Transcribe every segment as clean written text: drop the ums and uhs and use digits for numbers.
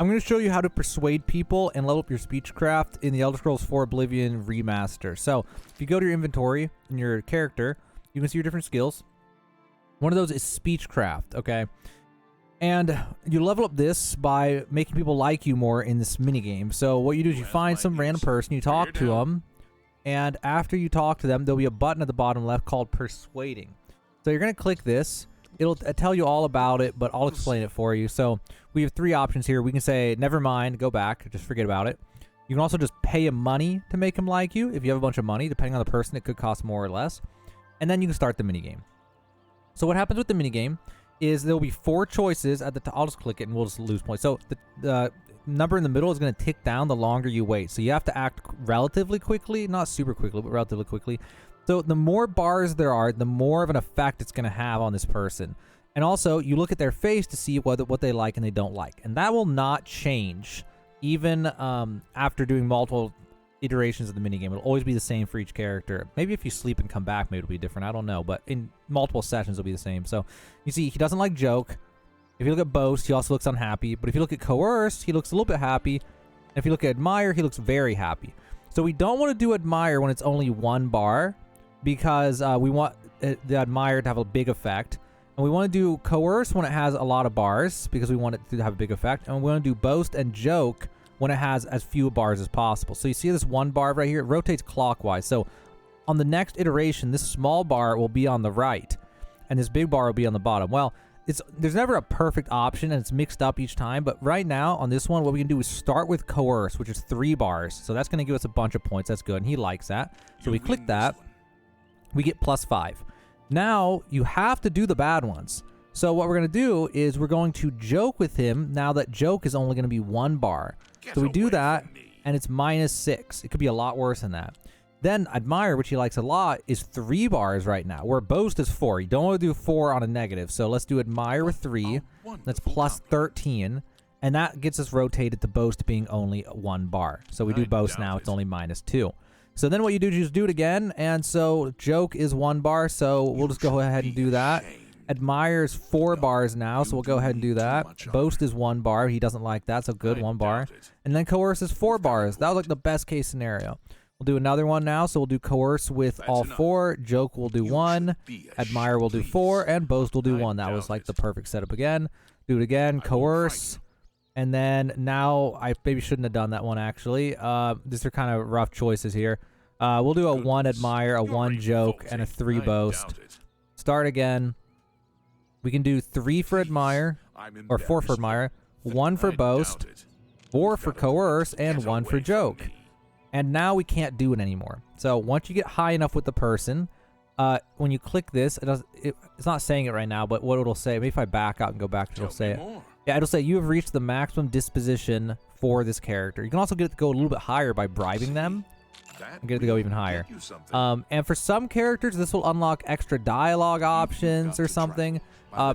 I'm going to show you how to persuade people and level up your speechcraft in the Elder Scrolls 4 Oblivion Remaster. So if you go to your inventory in your character, you can see your different skills. One of those is speechcraft, okay? And you level up this by making people like you more in this minigame. So what you do is you find some random person, you talk to them, and after you talk to them, there'll be a button at the bottom left called persuading. So you're going to click this. It'll tell you all about it, but I'll explain it for you. So we have three options here. We can say, never mind, go back, just forget about it. You can also just pay him money to make him like you. If you have a bunch of money, depending on the person, it could cost more or less. And then you can start the minigame. So what happens with the minigame is there will be 4 choices at the top. I'll just click it and we'll just lose points. So the number in the middle is going to tick down the longer you wait. So you have to act relatively quickly, not super quickly, but relatively quickly. So the more bars there are, the more of an effect it's going to have on this person. And also, you look at their face to see what they like and they don't like. And that will not change even after doing multiple iterations of the minigame. It'll always be the same for each character. Maybe if you sleep and come back, maybe it'll be different. I don't know. But in multiple sessions, it'll be the same. So you see, he doesn't like joke. If you look at boast, he also looks unhappy. But if you look at coerce, he looks a little bit happy. And if you look at admire, he looks very happy. So we don't want to do admire when it's only 1 bar, because we want the admire to have a big effect. And we want to do coerce when it has a lot of bars, because we want it to have a big effect. And we want to do boast and joke when it has as few bars as possible. So you see this 1 bar right here? It rotates clockwise. So on the next iteration, this small bar will be on the right, and this big bar will be on the bottom. Well, there's never a perfect option, and it's mixed up each time. But right now, on this one, what we can do is start with coerce, which is 3 bars. So that's going to give us a bunch of points. That's good, and he likes that. So we click that. We get +5. Now, you have to do the bad ones. So what we're going to do is we're going to joke with him now that joke is only going to be 1 bar. So we do that, and it's -6. It could be a lot worse than that. Then admire, which he likes a lot, is 3 bars right now, where boast is 4. You don't want to do 4 on a negative. So let's do admire with 3. That's +13. And that gets us rotated to boast being only 1 bar. So we do boast now, it's only -2. So then what you do is you just do it again, and so joke is 1 bar, so we'll just go ahead and do that. Admire is 4 bars now, so we'll go ahead and do that. Boast is 1 bar, he doesn't like that, so good, 1 bar. And then coerce is 4 bars. That was like the best case scenario. We'll do another one now, so we'll do coerce with all 4, joke will do 1, admire will do 4, and boast will do 1. That was like the perfect setup again. Do it again, coerce. And then now, I maybe shouldn't have done that one, actually. These are kind of rough choices here. We'll do a 1 admire, a 1 joke, and a 3 boast. Start again. We can do 3 for admire, or 4 for admire, 1 for boast, 4 for coerce, and 1 for joke. And now we can't do it anymore. So once you get high enough with the person, when you click this, it's not saying it right now, but what it'll say, maybe if I back out and go back, it'll say it. Yeah, it'll say you have reached the maximum disposition for this character. You can also get it to go a little bit higher by bribing them and get it to go even higher. And for some characters, this will unlock extra dialogue options or something.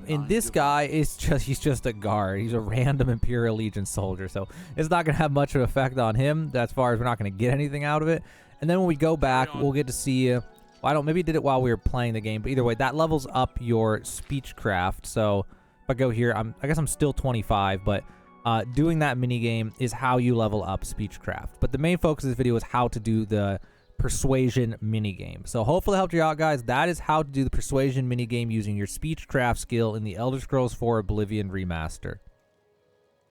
In this guy, he's just a guard. He's a random Imperial Legion soldier, so it's not going to have much of an effect on him as far as we're not going to get anything out of it. And then when we go back, we'll get to see... Well, maybe did it while we were playing the game, but either way, that levels up your speechcraft. So... if I go here, I guess I'm still 25, but doing that minigame is how you level up speechcraft. But the main focus of this video is how to do the persuasion minigame. So hopefully it helped you out, guys. That is how to do the persuasion minigame using your speechcraft skill in the Elder Scrolls 4 Oblivion Remaster.